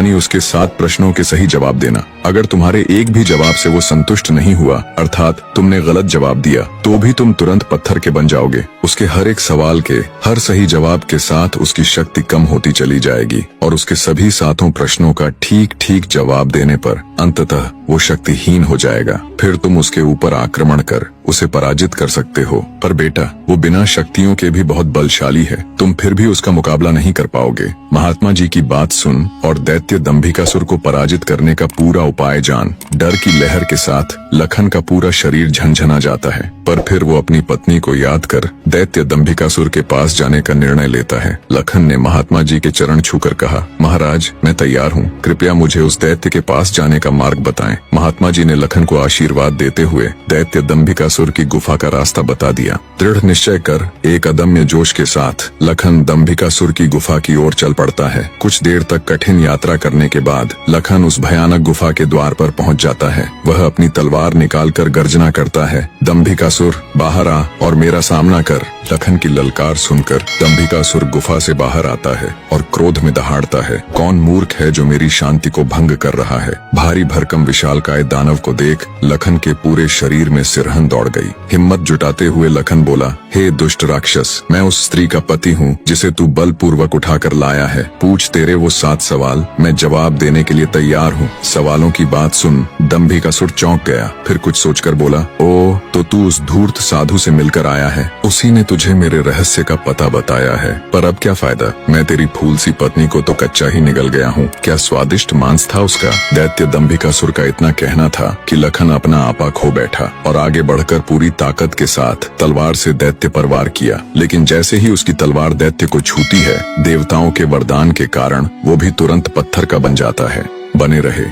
यानी उसके 7 प्रश्नों के सही जवाब देना। अगर तुम्हारे एक भी जवाब से वो संतुष्ट नहीं हुआ, अर्थात तुमने गलत जवाब दिया, तो भी तुम तुरंत पत्थर के बन जाओगे। उसके हर एक सवाल के हर सही जवाब के साथ उसकी शक्ति कम होती चली जाएगी और उसके सभी 7 प्रश्नों का ठीक ठीक जवाब देने पर अंततः वो शक्तिहीन हो जाएगा। फिर तुम उसके ऊपर आक्रमण कर उसे पराजित कर सकते हो। पर बेटा, वो बिना शक्तियों के भी बहुत बलशाली है, तुम फिर भी उसका मुकाबला नहीं कर पाओगे। महात्मा जी की बात सुन और दैत्य दंभिकासुर को पराजित करने का पूरा उपाय जान। डर की लहर के साथ लखन का पूरा शरीर झंझना जाता है, पर फिर वो अपनी पत्नी को याद कर दैत्य दंभिकासुर के पास जाने का निर्णय लेता है। लखन ने महात्मा जी के चरण छूकर कहा, महाराज, मैं तैयार हूँ, कृपया मुझे उस दैत्य के पास जाने का मार्ग बताएं। महात्मा जी ने लखन को आशीर्वाद देते हुए दैत्य दंभिकासुर की गुफा का रास्ता बता दिया। दृढ़ निश्चय कर एक अदम्य जोश के साथ लखन दंभिकासुर की गुफा की ओर चल पड़ता है। कुछ देर तक कठिन यात्रा करने के बाद लखन उस भयानक गुफा के द्वार पर पहुंच जाता है। वह अपनी तलवार निकालकर गर्जना करता है, दंभिकासुर बाहर आ और मेरा सामना कर। लखन की ललकार सुनकर दंभिकासुर गुफा से बाहर आता है और क्रोध में दहाड़ता है, कौन मूर्ख है जो मेरी शांति को भंग कर रहा है। भारी भरकम विशालकाय दानव को देख लखन के पूरे शरीर में सिरहन दौड़ गई। हिम्मत जुटाते हुए लखन बोला, हे दुष्ट राक्षस, मैं उस स्त्री का पति हूँ जिसे तू बलपूर्वक उठाकर लाया है। पूछ तेरे वो 7 सवाल, मैं जवाब देने के लिए तैयार हूँ। सवालों की बात सुन दंभिकासुर चौंक गया, फिर कुछ सोचकर बोला, ओ तो तू उस धूर्त साधु से मिलकर आया है, उसी ने तुझे मेरे रहस्य का पता बताया है। पर अब क्या फायदा, मैं तेरी फूल सी पत्नी को तो कच्चा ही निगल गया हूँ। क्या स्वादिष्ट मांस था उसका। दैत्य दंभिकासुर का इतना कहना था कि लखन अपना आपा खो बैठा और आगे बढ़कर पूरी ताकत के साथ तलवार से दैत्य पर वार किया। लेकिन जैसे ही उसकी तलवार दैत्य को छूती है, देवताओं के वरदान के कारण वो भी तुरंत पत्थर का बन जाता है। बने रहे।